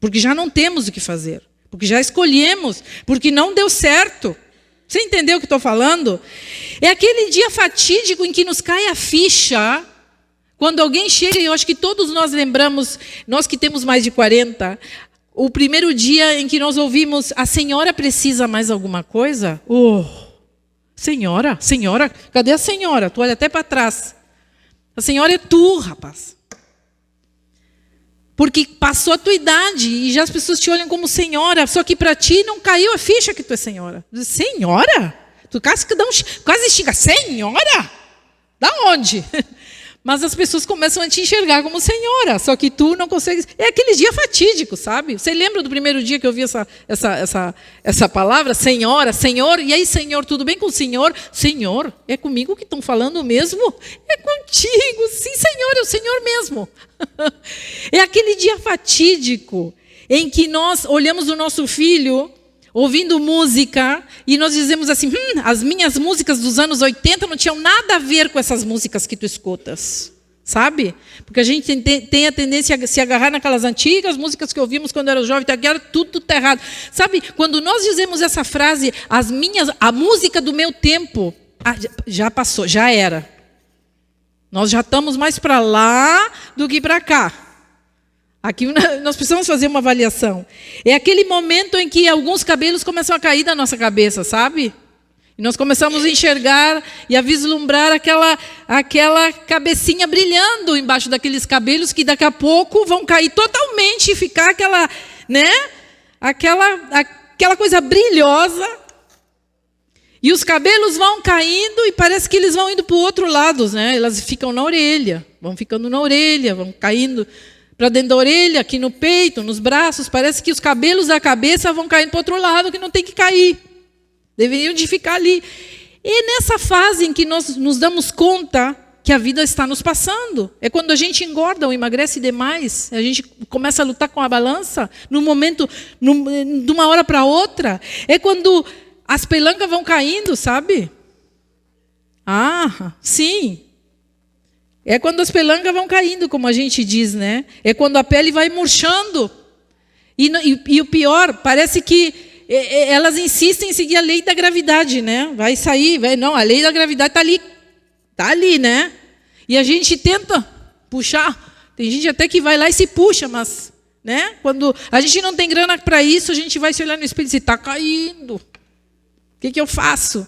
porque já não temos o que fazer, porque já escolhemos, porque não deu certo. Você entendeu o que estou falando? É aquele dia fatídico em que nos cai a ficha, quando alguém chega, e eu acho que todos nós lembramos, nós que temos mais de 40, o primeiro dia em que nós ouvimos, a senhora precisa mais alguma coisa? Senhora, cadê a senhora? Tu olha até para trás. A senhora é tu, rapaz. Porque passou a tua idade e já as pessoas te olham como senhora, só que para ti não caiu a ficha que tu é senhora. Senhora? Tu quase xinga, senhora? Da onde? Mas as pessoas começam a te enxergar como senhora, só que tu não consegue. É aquele dia fatídico, sabe? Você lembra do primeiro dia que eu vi essa palavra? Senhora, senhor. E aí, senhor, tudo bem com o senhor? Senhor, é comigo que estão falando mesmo? É contigo. Sim, senhor, é o senhor mesmo. É aquele dia fatídico em que nós olhamos o nosso filho ouvindo música e nós dizemos assim, as minhas músicas dos anos 80 não tinham nada a ver com essas músicas que tu escutas, sabe? Porque a gente tem a tendência a se agarrar naquelas antigas músicas que ouvimos quando era jovem, agora tudo tá errado. Sabe, quando nós dizemos essa frase, a música do meu tempo, já passou, já era. Nós já estamos mais para lá do que para cá. Aqui nós precisamos fazer uma avaliação. É aquele momento em que alguns cabelos começam a cair da nossa cabeça, sabe? E nós começamos a enxergar e a vislumbrar aquela cabecinha brilhando embaixo daqueles cabelos que daqui a pouco vão cair totalmente e ficar aquela coisa brilhosa. E os cabelos vão caindo e parece que eles vão indo para o outro lado, né? Elas ficam na orelha, vão ficando na orelha, vão caindo para dentro da orelha, aqui no peito, nos braços. Parece que os cabelos da cabeça vão caindo para o outro lado, que não tem que cair. Deveriam de ficar ali. E nessa fase em que nós nos damos conta que a vida está nos passando. É quando a gente engorda ou emagrece demais. A gente começa a lutar com a balança, num momento, de uma hora para outra. É quando as pelancas vão caindo, sabe? Sim. É quando as pelancas vão caindo, como a gente diz, né? É quando a pele vai murchando. E o pior, parece que elas insistem em seguir a lei da gravidade, né? Vai sair, não, a lei da gravidade está ali, né? E a gente tenta puxar. Tem gente até que vai lá e se puxa, mas, né? Quando a gente não tem grana para isso, a gente vai se olhar no espelho e dizer, está caindo. O que eu faço?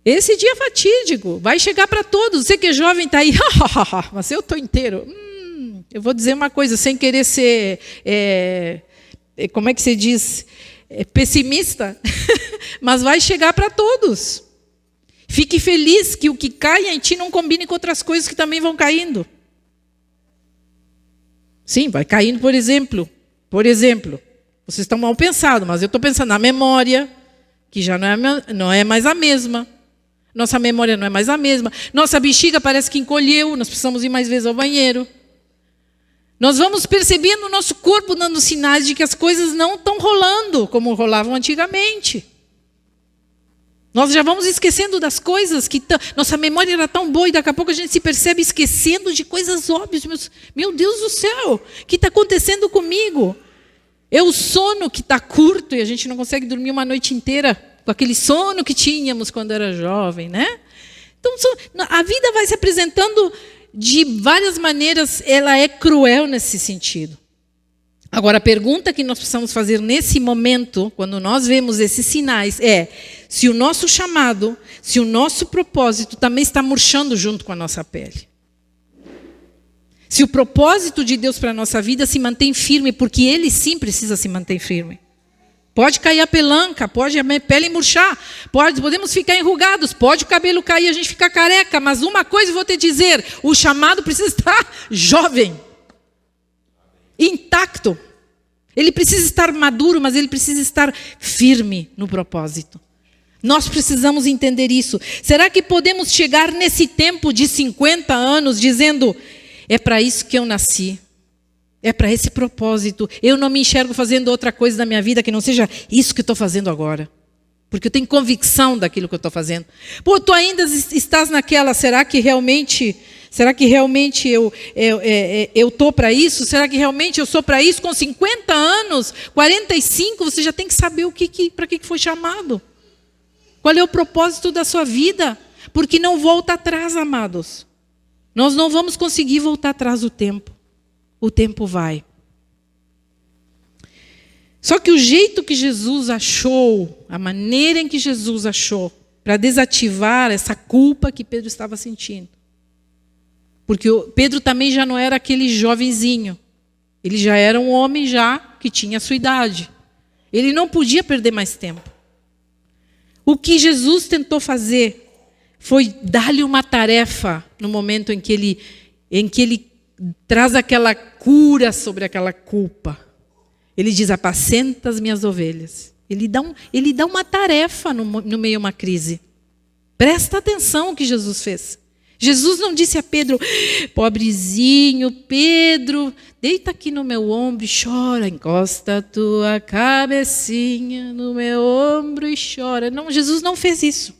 Esse dia fatídico vai chegar para todos. Você que é jovem está aí, mas eu estou inteiro. Eu vou dizer uma coisa, sem querer ser, como é que se diz, pessimista, mas vai chegar para todos. Fique feliz que o que cai em ti não combine com outras coisas que também vão caindo. Sim, vai caindo, por exemplo, vocês estão mal pensados, mas eu estou pensando na memória, que já não é mais a mesma. Nossa memória não é mais a mesma. Nossa bexiga parece que encolheu, nós precisamos ir mais vezes ao banheiro. Nós vamos percebendo o nosso corpo dando sinais de que as coisas não estão rolando como rolavam antigamente. Nós já vamos esquecendo das coisas que nossa memória era tão boa e daqui a pouco a gente se percebe esquecendo de coisas óbvias. Meu Deus do céu, o que está acontecendo comigo? É o sono que está curto e a gente não consegue dormir uma noite inteira com aquele sono que tínhamos quando era jovem, né? Então, a vida vai se apresentando de várias maneiras, ela é cruel nesse sentido. Agora, a pergunta que nós precisamos fazer nesse momento, quando nós vemos esses sinais, é se o nosso chamado, se o nosso propósito também está murchando junto com a nossa pele. Se o propósito de Deus para a nossa vida se mantém firme, porque Ele sim precisa se manter firme. Pode cair a pelanca, pode a pele murchar, podemos ficar enrugados, pode o cabelo cair e a gente ficar careca, mas uma coisa eu vou te dizer, o chamado precisa estar jovem, intacto. Ele precisa estar maduro, mas ele precisa estar firme no propósito. Nós precisamos entender isso. Será que podemos chegar nesse tempo de 50 anos dizendo, é para isso que eu nasci? É para esse propósito. Eu não me enxergo fazendo outra coisa da minha vida que não seja isso que eu estou fazendo agora. Porque eu tenho convicção daquilo que eu estou fazendo. Tu ainda estás naquela, será que realmente Será que realmente eu estou para isso? Será que realmente eu sou para isso? Com 50 anos, 45, você já tem que saber para que foi chamado. Qual é o propósito da sua vida? Porque não volta atrás, amados. Nós não vamos conseguir voltar atrás do tempo. O tempo vai. Só que o jeito que Jesus achou, a maneira em que Jesus achou, para desativar essa culpa que Pedro estava sentindo. Porque Pedro também já não era aquele jovenzinho. Ele já era um homem já que tinha a sua idade. Ele não podia perder mais tempo. O que Jesus tentou fazer foi dar-lhe uma tarefa no momento em que ele traz aquela cura sobre aquela culpa. Ele diz, apacenta as minhas ovelhas. Ele dá uma tarefa no meio de uma crise. Presta atenção no que Jesus fez. Jesus não disse a Pedro, pobrezinho Pedro, deita aqui no meu ombro e chora, encosta a tua cabecinha no meu ombro e chora. Não, Jesus não fez isso.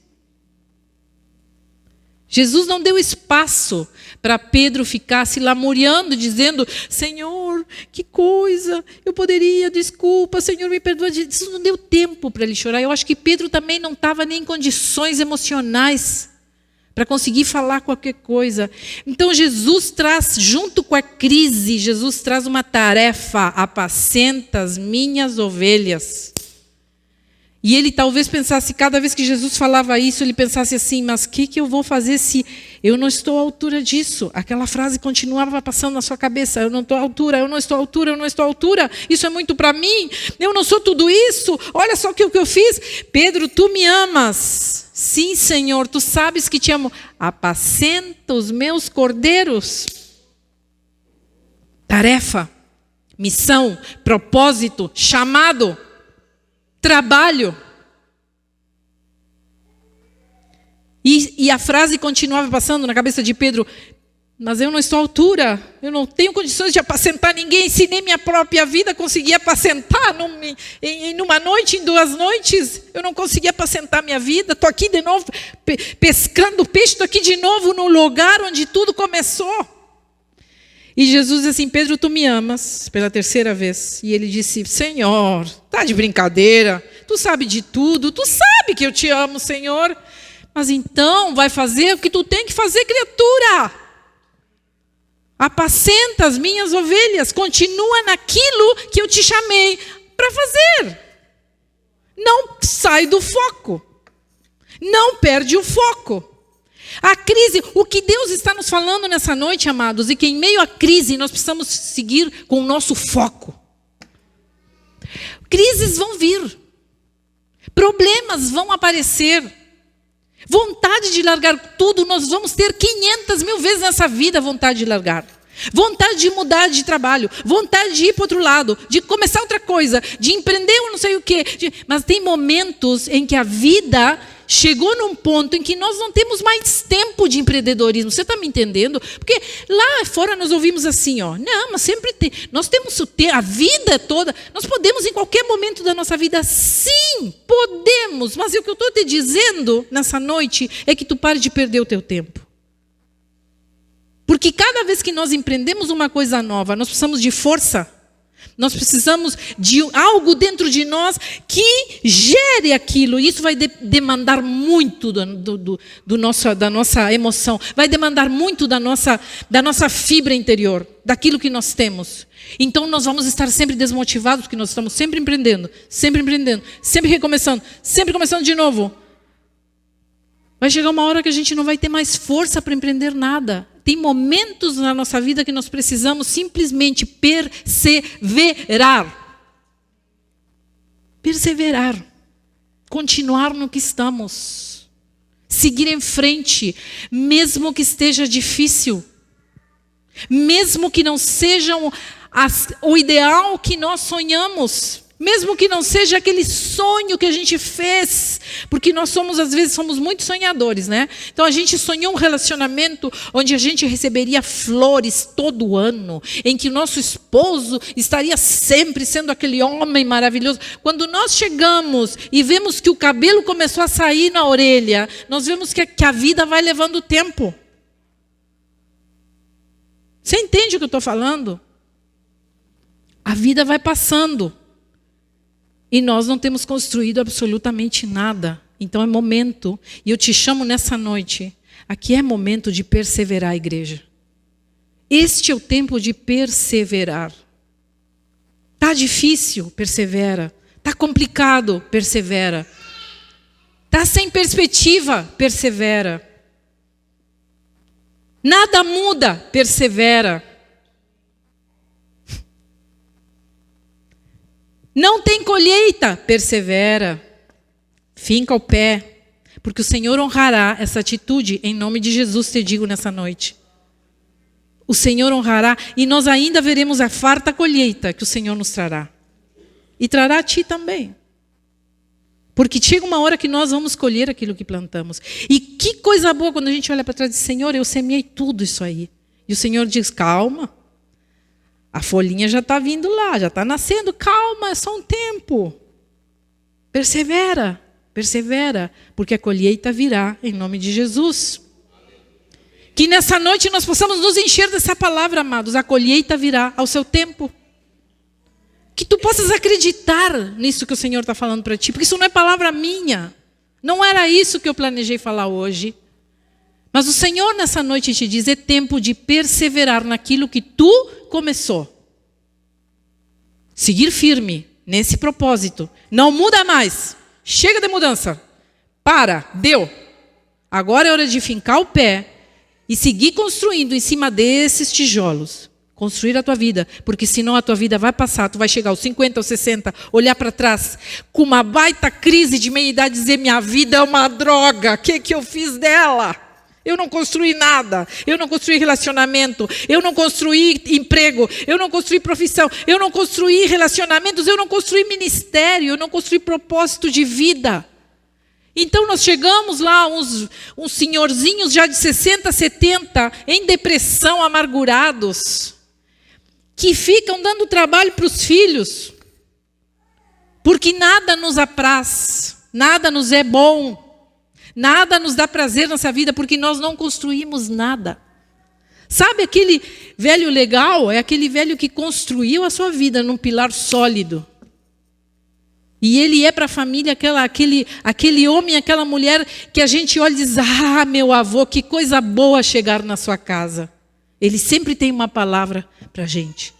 Jesus não deu espaço para Pedro ficar se lamuriando, dizendo, Senhor, que coisa, eu poderia, desculpa, Senhor, me perdoa. Jesus não deu tempo para ele chorar. Eu acho que Pedro também não estava nem em condições emocionais para conseguir falar qualquer coisa. Então Jesus traz, junto com a crise, Jesus traz uma tarefa, apacenta as minhas ovelhas. E ele talvez pensasse, cada vez que Jesus falava isso, ele pensasse assim, mas o que eu vou fazer se eu não estou à altura disso? Aquela frase continuava passando na sua cabeça, eu não estou à altura, eu não estou à altura, eu não estou à altura, isso é muito para mim, eu não sou tudo isso, olha só o que eu fiz. Pedro, tu me amas? Sim, Senhor, tu sabes que te amo. Apacenta os meus cordeiros. Tarefa, missão, propósito, chamado. Trabalho. E a frase continuava passando na cabeça de Pedro, mas eu não estou à altura, eu não tenho condições de apacentar ninguém, se nem minha própria vida conseguia apacentar numa noite, em 2 noites, eu não conseguia apacentar minha vida, estou aqui de novo pescando peixe, estou aqui de novo no lugar onde tudo começou. E Jesus disse assim, Pedro, tu me amas, pela 3ª vez. E ele disse, Senhor, está de brincadeira, tu sabe de tudo, tu sabe que eu te amo, Senhor. Mas então vai fazer o que tu tem que fazer, criatura. Apacenta as minhas ovelhas, continua naquilo que eu te chamei para fazer. Não sai do foco, não perde o foco. A crise, o que Deus está nos falando nessa noite, amados, e que em meio à crise nós precisamos seguir com o nosso foco. Crises vão vir, problemas vão aparecer, vontade de largar tudo, nós vamos ter 500 mil vezes nessa vida vontade de largar. Vontade de mudar de trabalho, vontade de ir para o outro lado, de começar outra coisa, de empreender ou não sei o quê. Mas tem momentos em que a vida chegou num ponto em que nós não temos mais tempo de empreendedorismo. Você está me entendendo? Porque lá fora nós ouvimos assim, ó, não, mas sempre tem. Nós temos a vida toda, nós podemos em qualquer momento da nossa vida, sim, podemos. Mas o que eu estou te dizendo nessa noite é que tu pare de perder o teu tempo. Porque cada vez que nós empreendemos uma coisa nova, nós precisamos de força. Nós precisamos de algo dentro de nós que gere aquilo. Isso vai demandar muito da nossa emoção. Vai demandar muito da nossa fibra interior, daquilo que nós temos. Então nós vamos estar sempre desmotivados, porque nós estamos sempre empreendendo, sempre recomeçando, sempre começando de novo. Vai chegar uma hora que a gente não vai ter mais força para empreender nada. Tem momentos na nossa vida que nós precisamos simplesmente perseverar. Perseverar. Continuar no que estamos. Seguir em frente, mesmo que esteja difícil. Mesmo que não seja o ideal que nós sonhamos. Mesmo que não seja aquele sonho que a gente fez, porque nós às vezes somos muito sonhadores, né? Então a gente sonhou um relacionamento onde a gente receberia flores todo ano, em que o nosso esposo estaria sempre sendo aquele homem maravilhoso. Quando nós chegamos e vemos que o cabelo começou a sair na orelha, nós vemos que a vida vai levando tempo. Você entende o que eu estou falando? A vida vai passando. E nós não temos construído absolutamente nada. Então é momento, e eu te chamo nessa noite, aqui é momento de perseverar, igreja. Este é o tempo de perseverar. Está difícil? Persevera. Está complicado? Persevera. Está sem perspectiva? Persevera. Nada muda? Persevera. Não tem colheita? Persevera. Finca o pé. Porque o Senhor honrará essa atitude. Em nome de Jesus te digo nessa noite. O Senhor honrará e nós ainda veremos a farta colheita que o Senhor nos trará. E trará a ti também. Porque chega uma hora que nós vamos colher aquilo que plantamos. E que coisa boa quando a gente olha para trás e diz, Senhor, eu semeei tudo isso aí. E o Senhor diz, calma. A folhinha já está vindo lá, já está nascendo. Calma, é só um tempo. Persevera, persevera. Porque a colheita virá em nome de Jesus. Que nessa noite nós possamos nos encher dessa palavra, amados. A colheita virá ao seu tempo. Que tu possas acreditar nisso que o Senhor está falando para ti. Porque isso não é palavra minha. Não era isso que eu planejei falar hoje. Mas o Senhor nessa noite te diz, é tempo de perseverar naquilo que tu começou. Seguir firme nesse propósito. Não muda mais. Chega de mudança. Para, deu. Agora é hora de fincar o pé. E seguir construindo em cima desses tijolos. Construir a tua vida. Porque senão a tua vida vai passar. Tu vai chegar aos 50, aos 60. Olhar para trás. Com uma baita crise de meia-idade. Dizer, minha vida é uma droga. O que eu fiz dela? Eu não construí nada. Eu não construí relacionamento. Eu não construí emprego. Eu não construí profissão. Eu não construí relacionamentos. Eu não construí ministério. Eu não construí propósito de vida. Então nós chegamos lá, uns senhorzinhos já de 60, 70, em depressão, amargurados, que ficam dando trabalho para os filhos, porque nada nos apraz, nada nos é bom, nada nos dá prazer nessa vida, porque nós não construímos nada. Sabe aquele velho legal? É aquele velho que construiu a sua vida num pilar sólido. E ele é para a família aquele homem, aquela mulher que a gente olha e diz, ah, meu avô, que coisa boa chegar na sua casa. Ele sempre tem uma palavra para a gente.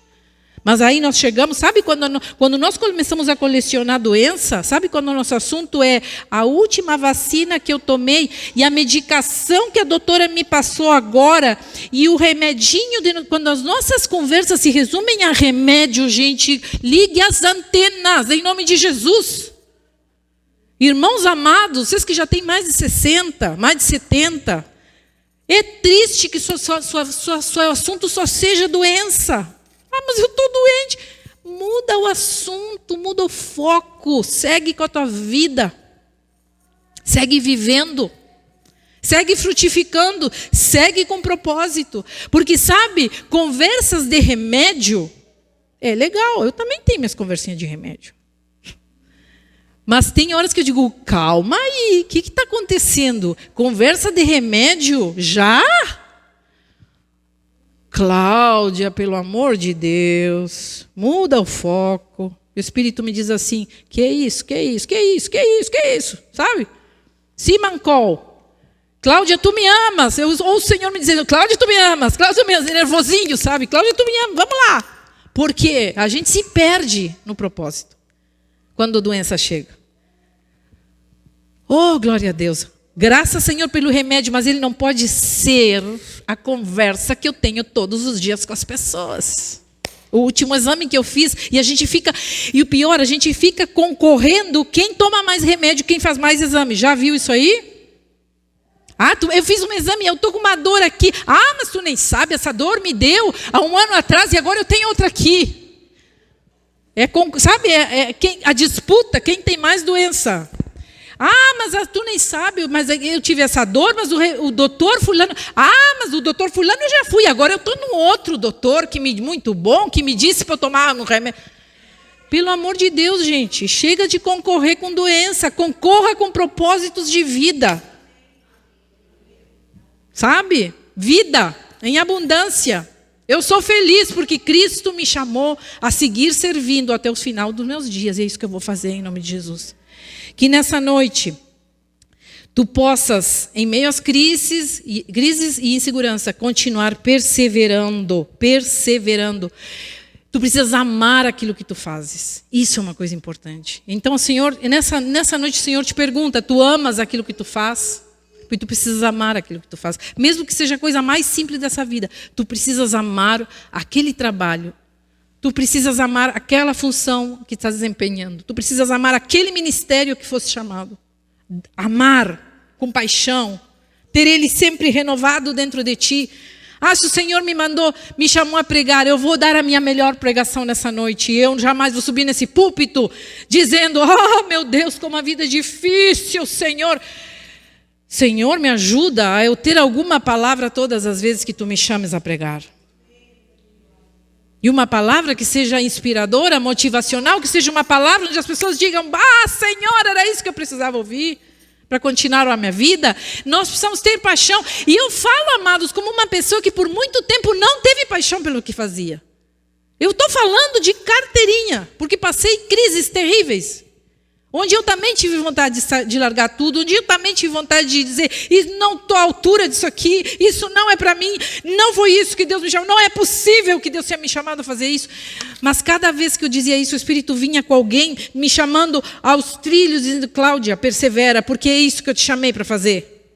Mas aí nós chegamos, sabe quando nós começamos a colecionar doença, sabe quando o nosso assunto é a última vacina que eu tomei e a medicação que a doutora me passou agora e o remedinho, quando as nossas conversas se resumem a remédio, gente, ligue as antenas em nome de Jesus. Irmãos amados, vocês que já têm mais de 60, mais de 70, é triste que seu assunto só seja doença. Ah, mas eu estou doente. Muda o assunto, muda o foco. Segue com a tua vida. Segue vivendo. Segue frutificando. Segue com propósito. Porque, sabe, conversas de remédio é legal. Eu também tenho minhas conversinhas de remédio. Mas tem horas que eu digo, calma aí, o que está acontecendo? Conversa de remédio já? Cláudia, pelo amor de Deus, muda o foco. O Espírito me diz assim, que é isso, sabe? Simancol. Cláudia, tu me amas. Ou o Senhor me dizendo, Cláudia, tu me amas. Cláudia, tu me amas, nervosinho, sabe? Cláudia, tu me amas, vamos lá. Porque a gente se perde no propósito, quando a doença chega. Oh, glória a Deus. Graças, Senhor, pelo remédio, mas ele não pode ser a conversa que eu tenho todos os dias com as pessoas. O último exame que eu fiz, e a gente fica, e o pior, a gente fica concorrendo quem toma mais remédio, quem faz mais exame. Já viu isso aí? Ah, eu fiz um exame, eu estou com uma dor aqui. Ah, mas tu nem sabe, essa dor me deu há um ano atrás e agora eu tenho outra aqui. Sabe, a disputa, quem tem mais doença. Ah, mas tu nem sabe, mas eu tive essa dor, mas o doutor fulano... Ah, mas o doutor fulano eu já fui, agora eu estou no outro doutor, muito bom, que me disse para eu tomar um remédio. Pelo amor de Deus, gente, chega de concorrer com doença, concorra com propósitos de vida. Sabe? Vida em abundância. Eu sou feliz porque Cristo me chamou a seguir servindo até o final dos meus dias. E é isso que eu vou fazer em nome de Jesus. Que nessa noite tu possas, em meio às crises e insegurança, continuar perseverando. Tu precisas amar aquilo que tu fazes. Isso é uma coisa importante. Então, Senhor, nessa noite o Senhor te pergunta, tu amas aquilo que tu faz? Porque tu precisas amar aquilo que tu faz. Mesmo que seja a coisa mais simples dessa vida, tu precisas amar aquele trabalho. Tu precisas amar aquela função que estás desempenhando. Tu precisas amar aquele ministério que fosse chamado. Amar com paixão. Ter ele sempre renovado dentro de ti. Se o Senhor me chamou a pregar, eu vou dar a minha melhor pregação nessa noite. E eu jamais vou subir nesse púlpito dizendo, meu Deus, como a vida é difícil, Senhor. Senhor, me ajuda a eu ter alguma palavra todas as vezes que tu me chames a pregar. E uma palavra que seja inspiradora, motivacional, que seja uma palavra onde as pessoas digam, Senhor, era isso que eu precisava ouvir para continuar a minha vida. Nós precisamos ter paixão. E eu falo, amados, como uma pessoa que por muito tempo não teve paixão pelo que fazia. Eu estou falando de carteirinha, porque passei crises terríveis. Onde eu também tive vontade de largar tudo, onde eu também tive vontade de dizer, não estou à altura disso aqui, isso não é para mim, não foi isso que Deus me chamou, não é possível que Deus tenha me chamado a fazer isso. Mas cada vez que eu dizia isso, o Espírito vinha com alguém me chamando aos trilhos, dizendo, Cláudia, persevera, porque é isso que eu te chamei para fazer.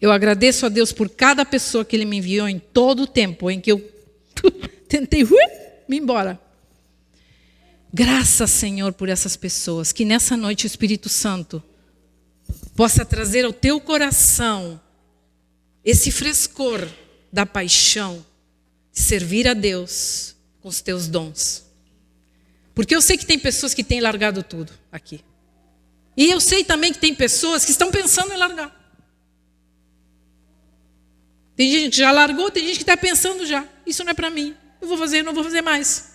Eu agradeço a Deus por cada pessoa que Ele me enviou em todo o tempo em que eu tentei me embora. Graças, Senhor, por essas pessoas. Que nessa noite o Espírito Santo possa trazer ao teu coração esse frescor da paixão de servir a Deus com os teus dons. Porque eu sei que tem pessoas que têm largado tudo aqui. E eu sei também que tem pessoas que estão pensando em largar. Tem gente que já largou, tem gente que está pensando já. Isso não é para mim. Eu não vou fazer mais.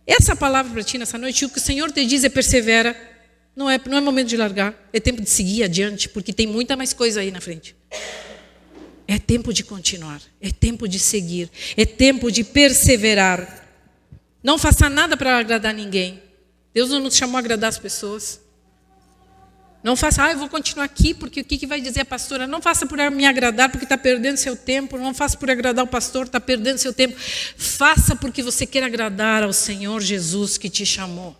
Essa palavra para ti nessa noite, o que o Senhor te diz é persevera. Não é momento de largar. É tempo de seguir adiante, porque tem muita mais coisa aí na frente. É tempo de continuar. É tempo de seguir. É tempo de perseverar. Não faça nada para agradar ninguém. Deus não nos chamou a agradar as pessoas. Não faça, eu vou continuar aqui, porque o que vai dizer a pastora? Não faça por me agradar, porque está perdendo seu tempo. Não faça por agradar o pastor, está perdendo seu tempo. Faça porque você quer agradar ao Senhor Jesus que te chamou.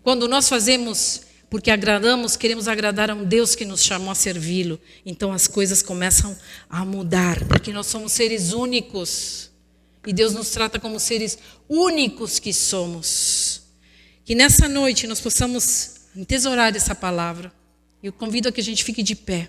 Quando nós fazemos porque agradamos, queremos agradar a um Deus que nos chamou a servi-lo. Então as coisas começam a mudar, porque nós somos seres únicos. E Deus nos trata como seres únicos que somos. Que nessa noite nós possamos entesourar essa palavra. Eu convido a que a gente fique de pé.